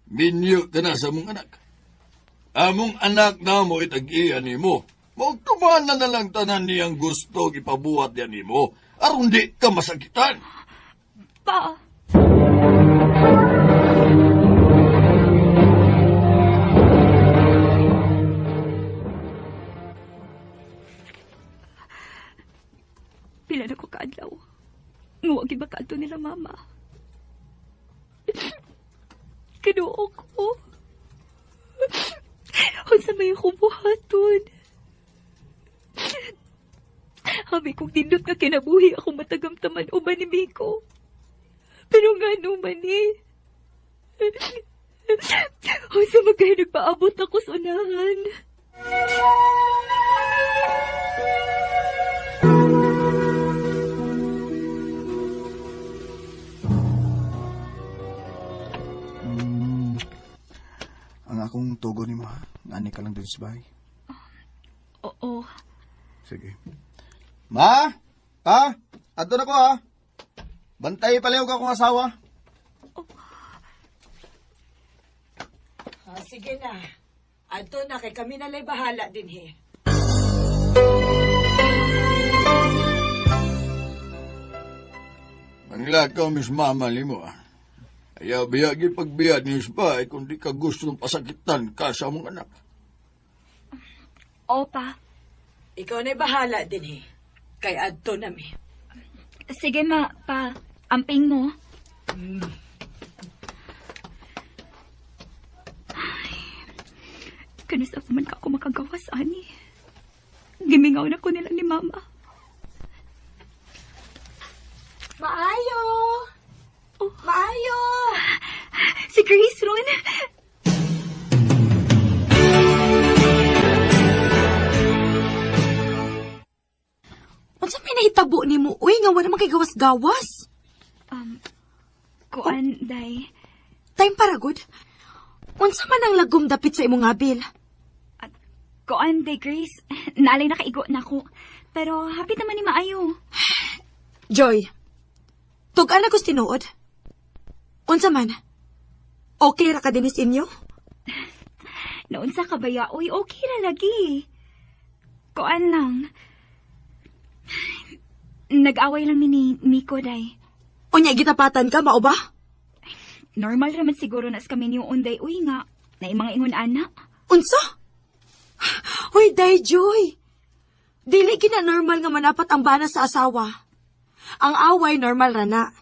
minyo ka na sa mong anak. Among anak na mo itag-iyan ni mo. Magkumana na lang tanan niyang gusto ipabuhat yan ni mo. Aron di ka masakitan. Pa, pila na ko kaadlaw. Nguwag iba kaadto nila mama. Kinuo ko. Unsa may akong buhaton. Habi kong tindot nga kinabuhi ako matagamtaman uban ni Miko. Pero nga naman eh. Unsa magkaya nagpaabot ako sa unahan. Ang akong tugon nimo, ha? Ngani ka lang din sa bahay. Oo. Sige. Ma? Pa? Ato na ko, ha? Bantay palayo ka akong asawa. Sige na. Adto na kay kami nalay bahala din he. Manglakaw, Miss Mama mo, ah. Ayaw biyagi pagbiyad ni Isbay kung di ka gusto pasakitan ka sa mong anak. Opa. Ikaw na'y bahala din he. Kay adto na mi. Sige ma, pa. Amping mo. Ay, kanasa man ka ako makagawas, ani. Gimingaw na ko nila ni mama. Maayo! Oh. Maayo! Si Grace ron. Unsa may nahitabo ni mo? Uy, nga wala man kay gawas-gawas. Kuan, day. Time para good. Unsa man ang lagom dapit sa imong abil? Kuan, day, Grace. Naalay nakaigo na ko. Pero hapit naman ni maayo. Joy, tugan na gusto tinuod. Unsa man? Okay ra ka din is inyo? Naunsa ka ba ya? Uy, okay na lagi. Kuan lang. Nag-away lang ni Miko, day. Unya, gitapatan ka, mao ba? Normal raman siguro nas kami ni unday. Uy nga, na mga ingon anak. Unsa? Uy, day, Joy. Dili gina normal nga manapat ang bana sa asawa. Ang away normal ra na.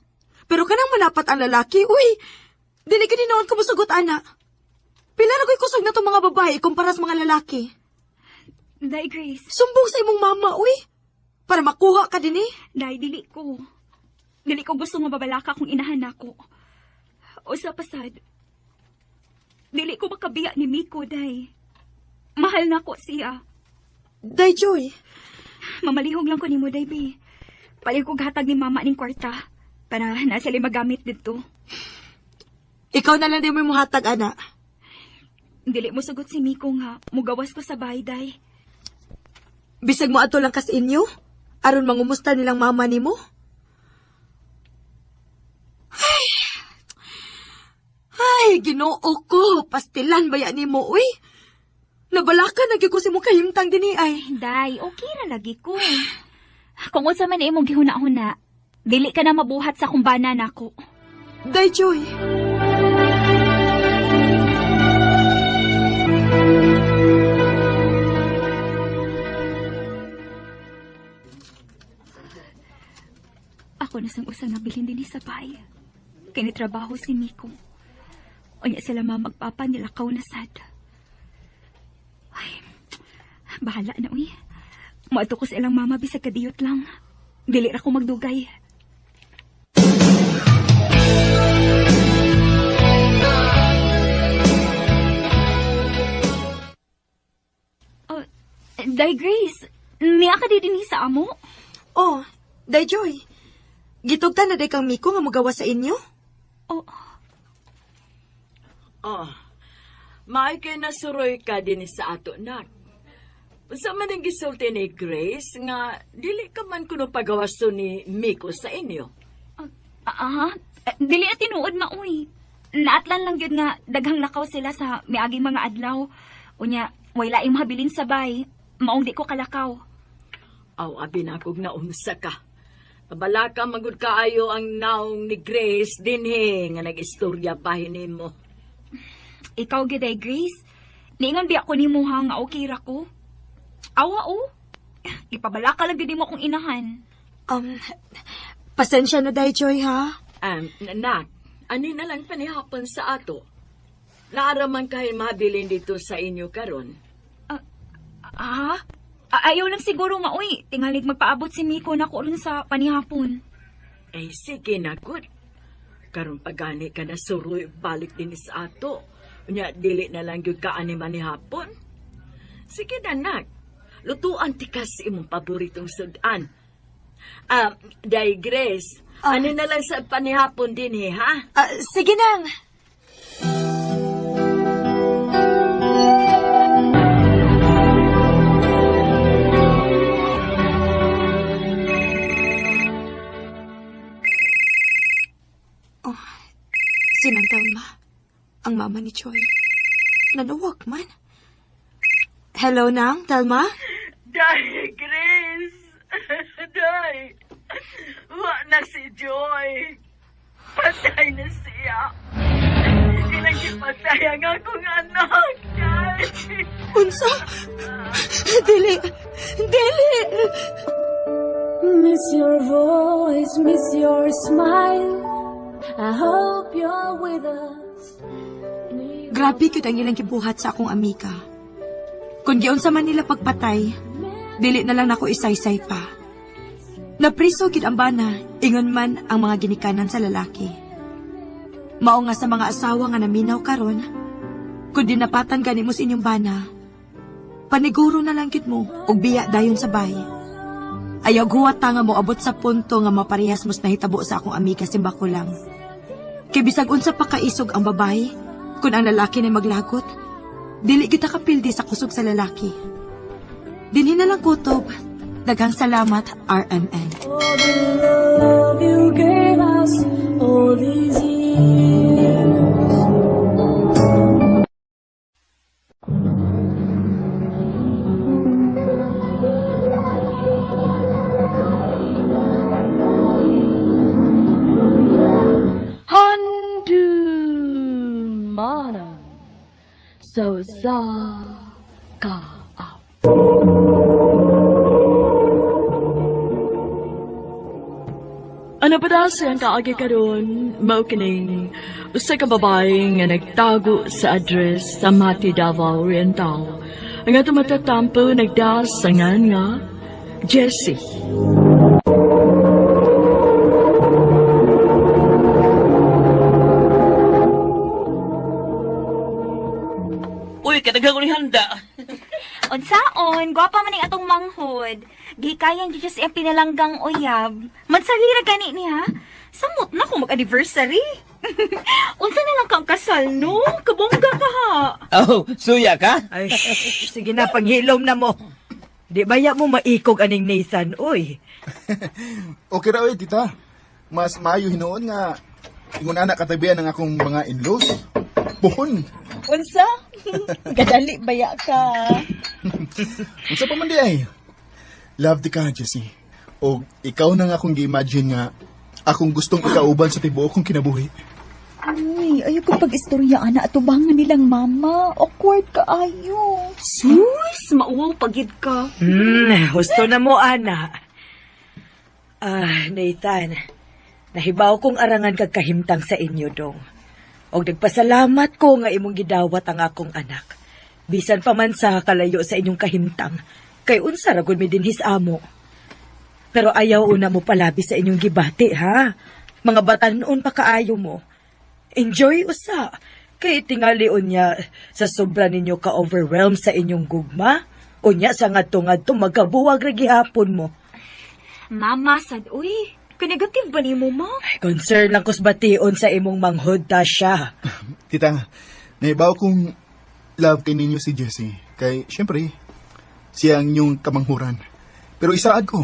Pero kanang manapat ang lalaki, uy, dili gini noon kumusugot ana. Pila na ko'y kusog na itong mga babae kumpara sa mga lalaki. Day, Grace. Sumbong sa imong mama, uy. Para makuha ka din eh. Day, dili ko. Dili ko gusto nga mabalaka kung inahan nako. O sa pasad, dili ko makabiya ni Miko, day. Mahal nako siya. Day, Joy. Mamalihog lang ko ni mo, day, be. Paling ko hatag ni mama ning kwarta para na sila magamit dito. Ikaw na lang din mo muhatag, ana. Dili mo sugot si Miko nga, mugawas ko sa bahay, day. Bisag mo ato lang kas inyo? Aron mangumusta nilang mama ni mo? Ay, Ginoo ko. Pastilan ba yan ni mo, uy? Nabalaka, nagyo ko si mo kahimtang din ay. Day, okay na lagi ko. Kung unsa man imong gihuna-huna, dili ka na mabuhat sa kumbana nako. Day, Joy. Ako na sang usa nga bilhin din sa bahay. Kinitrabaho si Miko. Unya sila magpapa nila kaw na sad. Ay, bahala na, uy. Maadto ko sa ilang mama bisag kadiyot lang. Dili ra ko magdugay. Oh, Day Grace, niya ka din sa amo? Oh, Day Joy. Gitugtan na day kang Miko nga magawa sa inyo? Oh, May kay nasuroy ka din sa ato, nak. Sa man ang gisulti ni Grace nga dili ka man kuno pagawaso ni Miko sa inyo. Dili at tinuod na, uy. Naatlan lang yun nga daghang lakaw sila sa miaging mga adlaw. Unya, way laing mahabilin sa bay. Maong di ko kalakaw. Aw, abi na kog naunsa ka. Pabalaka magud kaayo ang naong ni Grace dinhi nga nag-istorya bahin mo. Ikaw, giday, Grace. Niingon biya ko ni mo ha nga okay ra ko. Awa, oh. Ipabalaka lang din mo akong inahan. Pasensya na, Day Joy, ha? Nak, ani na lang panihapon sa ato. Naaraman kayo mabilin dito sa inyo karon. Ayaw lang siguro mauy. Tingalig magpaabot si Miko na ko rin sa panihapon. Sige na, good. Karon pagani ka na suroy balik din sa ato. Unya, dili na lang yung kaani manihapon. Sige na, nak. Lutuan tikas imong paboritong sudan. Day Grace, ano na lang sa panihapon din, ha? Sige nang. Sinang Telma, ang mama ni Choi. Nanuwag man. Hello, Nang, Telma? Day, Grace. Day. Wa na si Joy. Patay na siya. Silang ipatay ang akong anak, Day. Unsa? Dili. Miss your voice, miss your smile. I hope you're with us. Grabe kyud ang ilang gibuhat sa akong amika. Kung giunsa man nila pagpatay, dili na lang ako isaysay pa. Napriso gid ang bana, ingon man ang mga ginikanan sa lalaki. Mao nga sa mga asawa nga naminaw karon, kun dinapatan gani mo sa inyong bana, paniguro na lang gid mo og biya dayon sa bay. Ayaw guwat nga mo abot sa punto nga maparehas mos nahitabo sa akong amiga simba ko lang. Kay bisag unsa pa kaisog ang babae, kun ang lalaki na maglagot, dili kita kapildi sa kusog sa lalaki. Dinhi na lang kutob. Daghang salamat, RMN. For the love you gave us all these years. Mana so za ka up. Ano ba daw siyang kaagi karon mao kining usa ka babae nga nagtago sa address sa Mati Davao Oriental. Ang ato matatampo nagdasangan nga Jessie. daghang ni handa. Unsaon, gwapa man ning atong manghod. Gikayan di just ang pinalanggang uyab. Mansalira gani niya. Samot na kung mag-anniversary. Unsa na lang kang kasal, no? Kabongga ka ha. Oh, suya ka? Ay, shh, sige na, panghilom na mo. Di baya mo maikog aning Nathan, oy. Okay ra, tita. Mas maayo hinoon nga ingon anak katabihan ng akong mga in-laws. Puhon. Unsa? Gadali baya ka. Unsa pa man di ay? Love di ka, Jessie. O ikaw na nga akong gi-imagine nga akong gustong ikauban sa tibuok kong kinabuhi. Ay, ayaw ko pag-istorya, ana, atubangan nilang mama. Awkward ka, ayo. Sus, mauwaw pagid ka. Husto na mo, ana. Nathan, nahibaw kong arangan kag kahimtang sa inyo, dong. Og nagpasalamat ko nga imong gidawat ang akong anak. Bisan pa man sa kalayo sa inyong kahimtang, kay unsa ra gud mi dinhis amo. Pero ayaw una mo palabi sa inyong gibati, ha? Mga batanon pa kaayo mo. Enjoy usa. Kay tingali unya sa sobra ninyo ka-overwhelm sa inyong gugma. Unya sa ngadto-ngadto magkabuwag ra gihapon mo. Mama, sad, uy. Ka-negative ba ni mo, ma? Concern lang kus bation sa imong manghod ta siya. Tita, naibaw kong love kay ninyo si Jessie. Kay, syempre, siya ang inyong kamanghuran. Pero isaad ko,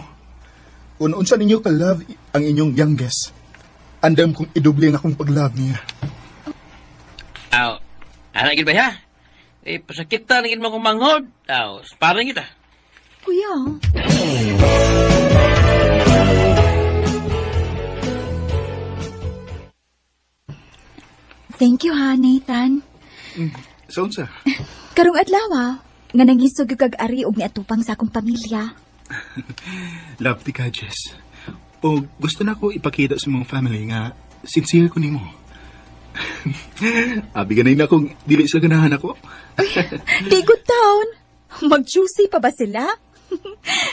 kung unsa ninyo ka-love ang inyong youngest, andam kong idoble ang akong pag-love niya. Aw, anak gid ba ha? Pasakit ta naging mga manghod. Aw, parang kita. Kuya. Thank you ha, Nathan. So, unsa? Karong adlaw, nga nangisog kag ari og niatupang sa akong pamilya. Love di ka, Jess. O gusto na ko ipakita sa mga family nga sincere ko nimo. Abi ganay na kung dili sila ganahan ako. Di good town. Mag-juicy pa ba sila?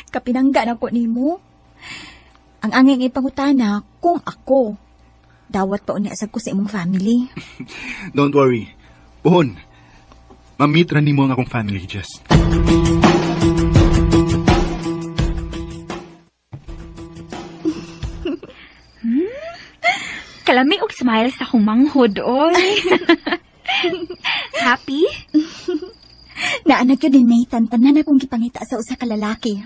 Kapinangga na ko nimo. Ang anging ipangutana kung ako. Dawat pa unya ko sa imong family. Don't worry. Puhon, mamit ra nimo ang akong family, Jess. Kalami og smile sa akong manghod, oy. Happy? Naanak yun ni Nathan, tanan akong gipangita sa usa ka lalaki.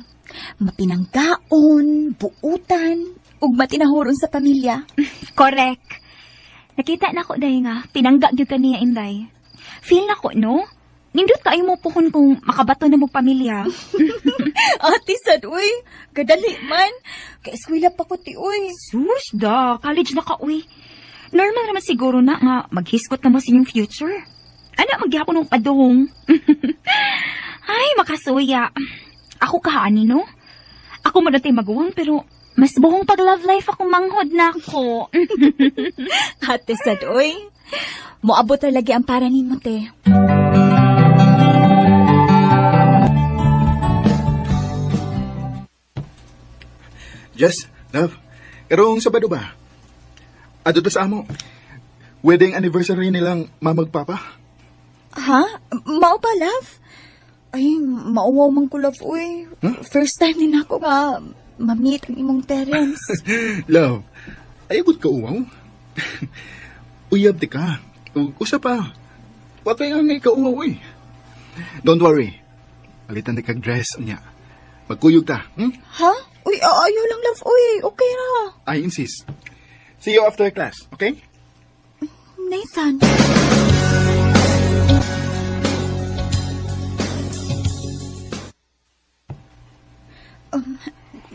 Mapinanggaon, buutan, ug matinahuron sa pamilya. Correct. Nakita na ko day nga, pinangga gyud kaniya inday. Feel na ko, no? Nindot kayo mo puhon kung makabato na mo pamilya. Ate, sad, uy. Kadali man. Kaeskwela pa ko, ti, uy. Sus, da. College na ka, uy. Normal naman siguro na nga maghiskot na mo sa inyong future. Ano, magyapon ng padong. Ay, makasuya. Ako kaani, no? Ako mo dati maguwang, pero mas buhong pag-love life ako manghod na ako. Ate, sad, uy. Moabot talaga ang para ni mo, te. Jess, love, karong Sabado ba? Adto ta sa amo. Wedding anniversary nilang mamagpapa. Ha? Mao ba, love? Ay, mauwaw man ko, love, uy. First time din ako nga ma-meet ang imong parents. Love, ayabot ka uwaw. Uyab di ka. Usa pa. Wa kay nga ikaw uwaw eh. Don't worry. Palitan di kag dress niya. Magkuyog ta, Ha? Uy, ayaw lang, love, uy. Okay ra. I insist. See you after class, okay? Nathan.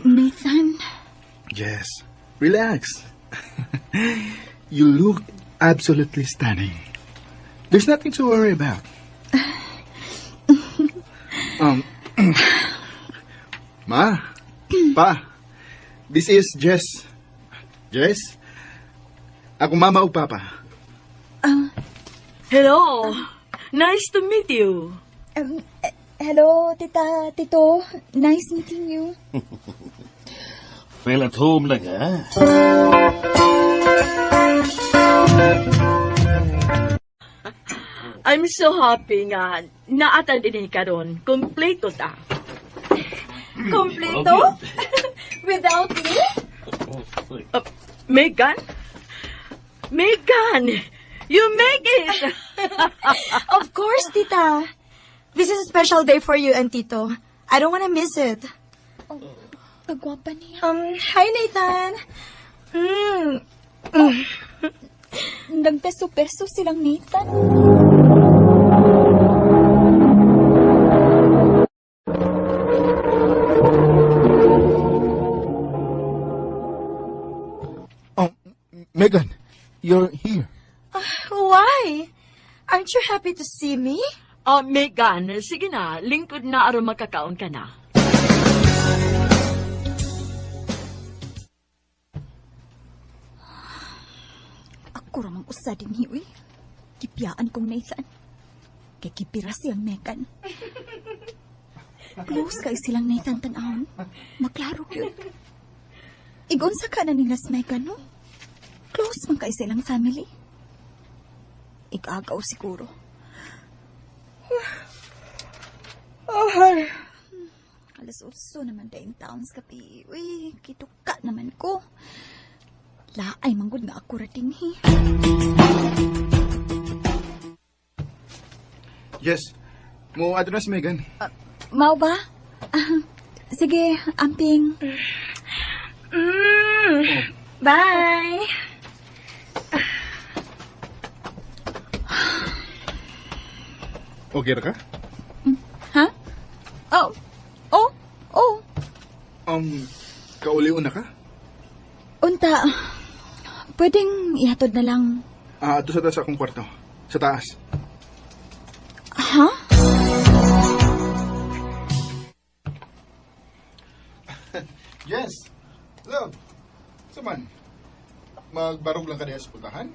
Nathan. Yes. Relax. You look absolutely stunning. There's nothing to worry about. Ma, Pa, this is Jess. Jess? Ako mama o papa. Hello. Nice to meet you. Hello, Tito. Nice meeting you. Feel at home lang, ha? I'm so happy nga naatan din karon. Kompleto ta. Kompleto? Without me? Megan? Megan! You make it! Of course, tita. This is a special day for you and Tito. I don't want to miss it. Kagwapa niya. Hi, Nathan. Nagpeso-peso silang Nathan. Oh, Megan, you're here. Why? Aren't you happy to see me? Megan, sige na. Lingkod na aron makakaon ka na. Ako ramang usa din hiwi. Kipiyaan kong Nathan. Kay kipira siyang Megan. Close kay silang Nathan tanahon. Maklaro yun. Igon sa ka na nilas Megan, no? Close man kay silang family. Igagaw siguro. Alas 8 naman daing taons kapi. Uy, kituka naman ko. Laay manggod nga ako rating hi. Yes. Mo address, Megan. Mau ba? Sige, amping. Bye. Okay ra ka? Ha? Oh. Oh. Oh. Kauliw na ka? Unta. Pwedeng ihatod na lang. Ato sa taas akong kwarto. Sa taas. Ha? Yes. Love. Saman. Magbarog lang ka diya sa puntahan?